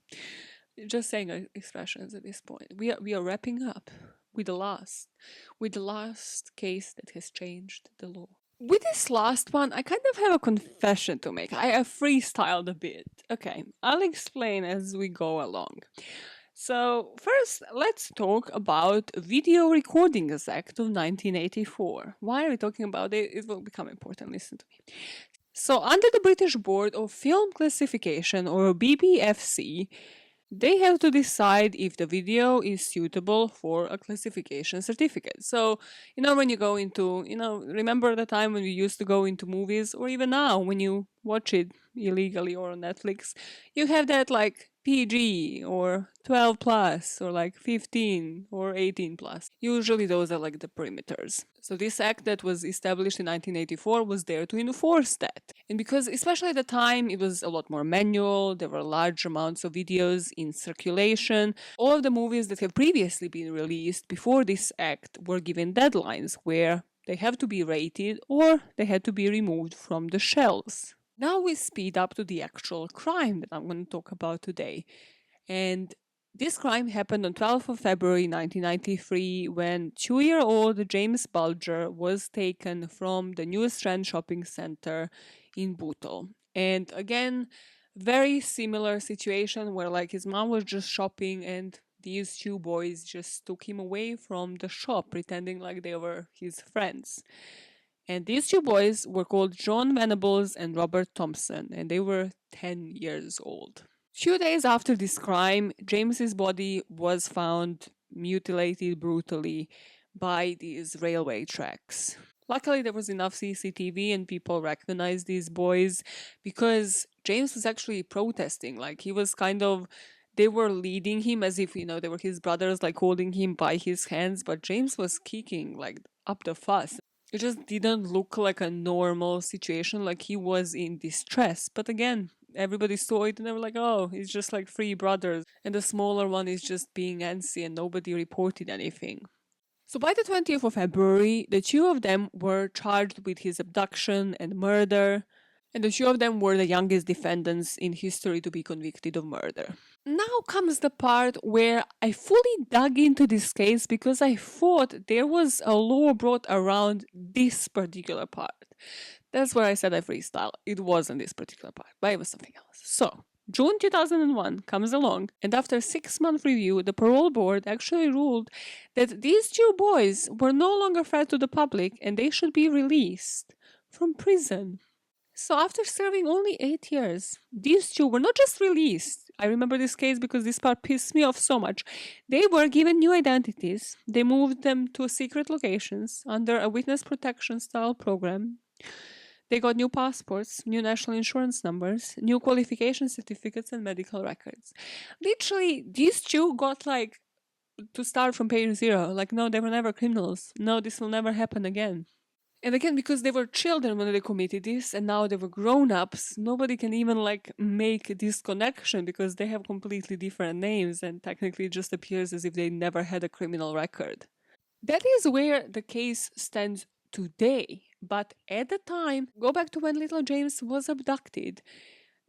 Just saying expressions at this point. We are wrapping up. with the last case that has changed the law. With this last one, I kind of have a confession to make. I have freestyled a bit. Okay, I'll explain as we go along. So, first, let's talk about Video Recordings Act of 1984. Why are we talking about it? It will become important. Listen to me. So, under the British Board of Film Classification, or BBFC, they have to decide if the video is suitable for a classification certificate. So, when you go into, remember the time when we used to go into movies, or even now when you watch it illegally or on Netflix, you have that like PG or 12 plus or like 15 or 18 plus. Usually those are like the perimeters. So this act that was established in 1984 was there to enforce that. And because especially at the time it was a lot more manual, there were large amounts of videos in circulation. All of the movies that have previously been released before this act were given deadlines where they have to be rated or they had to be removed from the shelves. Now we speed up to the actual crime that I'm going to talk about today. And this crime happened on 12th of February 1993 when 2-year-old James Bulger was taken from the New Strand shopping center in Bootle. And again, very similar situation where like his mom was just shopping and these two boys just took him away from the shop pretending like they were his friends. And these two boys were called John Venables and Robert Thompson, and they were 10 years old. Few days after this crime, James's body was found mutilated brutally by these railway tracks. Luckily, there was enough CCTV and people recognized these boys because James was actually protesting. Like, he was they were leading him as if, they were his brothers, like holding him by his hands, but James was kicking, like, up the fuss. It just didn't look like a normal situation, like he was in distress. But again, everybody saw it and they were like, oh, it's just like three brothers. And the smaller one is just being antsy and nobody reported anything. So by the 20th of February, the two of them were charged with his abduction and murder. And the two of them were the youngest defendants in history to be convicted of murder. Now comes the part where I fully dug into this case because I thought there was a law brought around this particular part. That's where I said I freestyle. It wasn't this particular part, but it was something else. So, June 2001 comes along, and after a 6-month review, the parole board actually ruled that these two boys were no longer a threat to the public and they should be released from prison. So after serving only 8 years, these two were not just released. I remember this case because this part pissed me off so much. They were given new identities. They moved them to secret locations under a witness protection style program. They got new passports, new national insurance numbers, new qualification certificates and medical records. Literally, these two got like to start from page zero. Like, no, they were never criminals. No, this will never happen again. And again, because they were children when they committed this, and now they were grown-ups, nobody can even like make this connection because they have completely different names and technically it just appears as if they never had a criminal record. That is where the case stands today. But at the time, go back to when little James was abducted.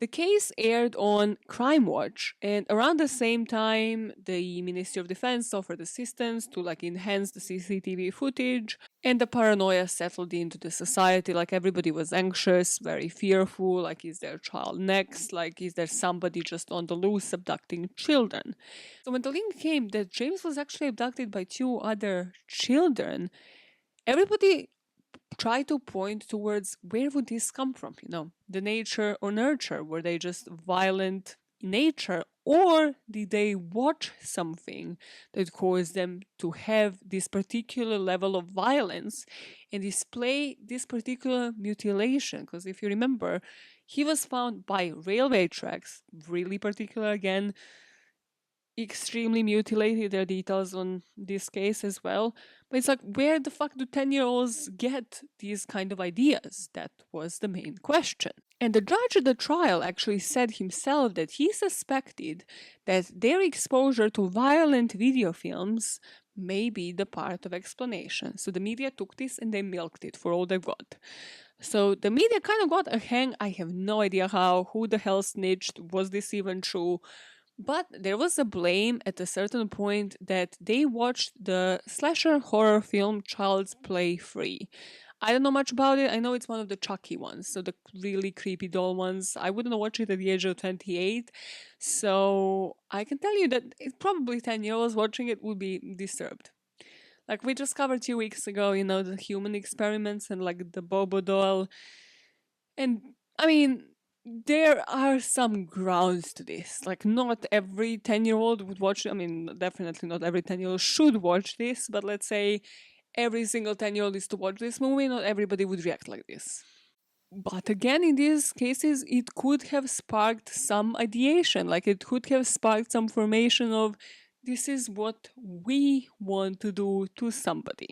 The case aired on Crime Watch, and around the same time, the Ministry of Defense offered assistance to like enhance the CCTV footage, and the paranoia settled into the society. Like everybody was anxious, very fearful. Like, is their child next? Like, is there somebody just on the loose abducting children? So when the link came that James was actually abducted by 2 other children, everybody try to point towards where would this come from, the nature or nurture. Were they just violent in nature, or did they watch something that caused them to have this particular level of violence and display this particular mutilation? Because if you remember, he was found by railway tracks, really particular again, extremely mutilated. There are details on this case as well. But it's like, where the fuck do 10-year-olds get these kind of ideas? That was the main question. And the judge at the trial actually said himself that he suspected that their exposure to violent video films may be the part of explanation. So the media took this and they milked it for all they got. So the media kind of got a hang. I have no idea how, who the hell snitched, was this even true? But there was a blame at a certain point that they watched the slasher horror film Child's Play 3. I don't know much about it. I know it's one of the Chucky ones, so the really creepy doll ones. I wouldn't watch it at the age of 28, so I can tell you that it's probably 10-year-olds watching it would be disturbed. Like we just covered 2 weeks ago, the human experiments and like the Bobo doll. And I mean, there are some grounds to this. Like, not every 10-year-old would watch. I mean, definitely not every 10-year-old should watch this, but let's say every single 10-year-old is to watch this movie, not everybody would react like this. But again, in these cases, it could have sparked some ideation. Like, it could have sparked some formation of this is what we want to do to somebody.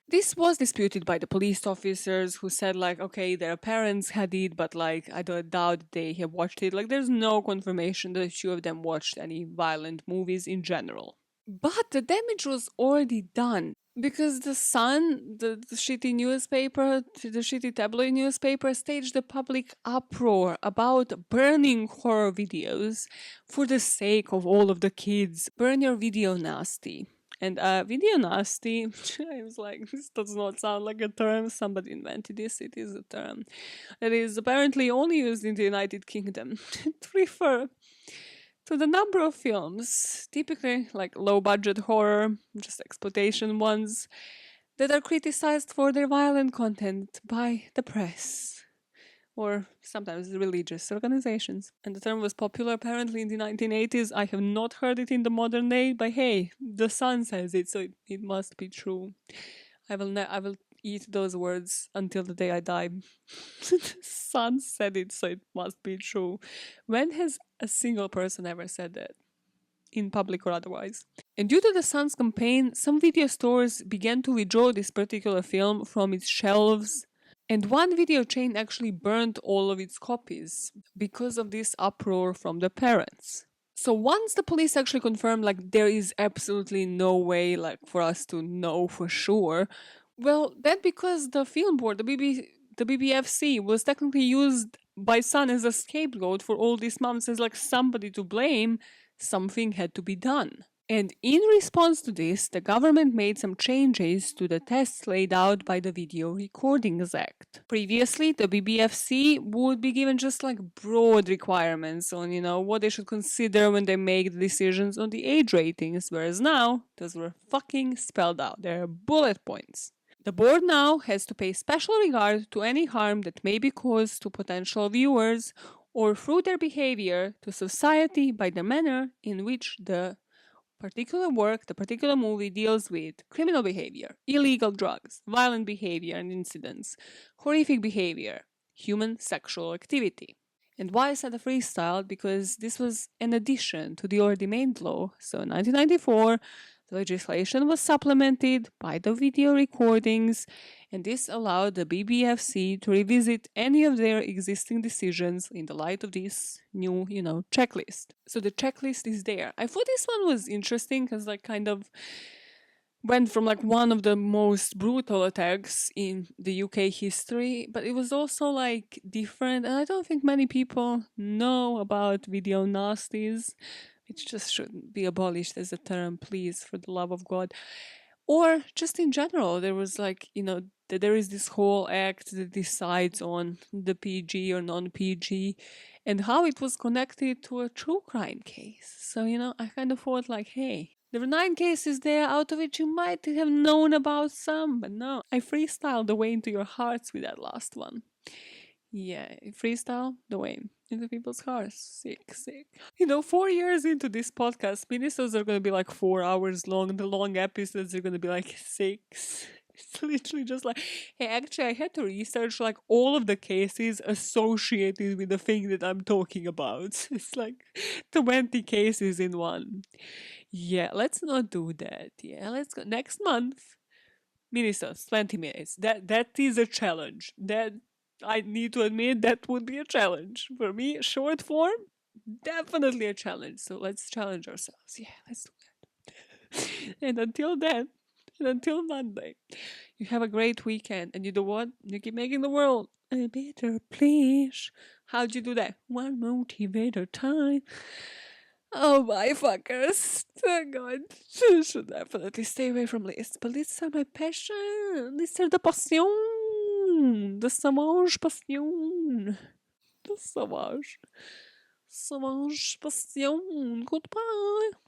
This was disputed by the police officers who said, like, okay, their parents had it, but, like, I don't doubt they have watched it. Like, there's no confirmation that the two of them watched any violent movies in general. But the damage was already done because the Sun, the shitty newspaper, the shitty tabloid newspaper, staged a public uproar about burning horror videos for the sake of all of the kids. Burn your video nasty. And video nasty, I was like, this does not sound like a term. Somebody invented this. It is a term that is apparently only used in the United Kingdom to refer to the number of films, typically like low budget horror, just exploitation ones, that are criticized for their violent content by the press or sometimes religious organizations. And the term was popular apparently in the 1980s. I have not heard it in the modern day, but hey, the Sun says it, so it must be true. I will eat those words until the day I die. The Sun said it, so it must be true. When has a single person ever said that? In public or otherwise. And due to the Sun's campaign, some video stores began to withdraw this particular film from its shelves, and one video chain actually burned all of its copies because of this uproar from the parents. So once the police actually confirmed like there is absolutely no way like for us to know for sure, well, that because the film board, the BBFC was technically used by Sun as a scapegoat for all these months as like somebody to blame, something had to be done. And in response to this, the government made some changes to the tests laid out by the Video Recordings Act. Previously, the BBFC would be given just like broad requirements on, what they should consider when they make the decisions on the age ratings, whereas now, those were fucking spelled out. They're bullet points. The board now has to pay special regard to any harm that may be caused to potential viewers or through their behavior to society by the manner in which the particular work, the particular movie deals with criminal behavior, illegal drugs, violent behavior and incidents, horrific behavior, human sexual activity. And why I said a freestyle? Because this was an addition to the already made law. So in 1994, the legislation was supplemented by the video recordings, and this allowed the BBFC to revisit any of their existing decisions in the light of this new, checklist. So the checklist is there. I thought this one was interesting because, like, kind of went from like one of the most brutal attacks in the UK history, but it was also like different, and I don't think many people know about video nasties. It just shouldn't be abolished as a term, please, for the love of God. Or just in general, there was like, there is this whole act that decides on the PG or non-PG and how it was connected to a true crime case. So, I kind of thought like, hey, there were 9 cases there, out of which you might have known about some, but no. I freestyled the way into your hearts with that last one. Yeah, freestyle the way into people's hearts. Sick, sick. 4 years into this podcast, minisodes are going to be like 4 hours long. The long episodes are going to be like 6. It's literally just like, hey, actually, I had to research like all of the cases associated with the thing that I'm talking about. It's like 20 cases in one. Yeah, let's not do that. Yeah, let's go. Next month, minisodes, 20 minutes. That is a challenge. That I need to admit that would be a challenge. For me, short form, definitely a challenge. So let's challenge ourselves. Yeah, let's do that. And until then, and until Monday, you have a great weekend. And you know what? You keep making the world a better place. How'd you do that? One motivator time. Oh my fuckers. Oh god. Should definitely stay away from lists. But lists are my passion. Lists are the passion. The Samange passion. The Samange. Samange passion. Goodbye.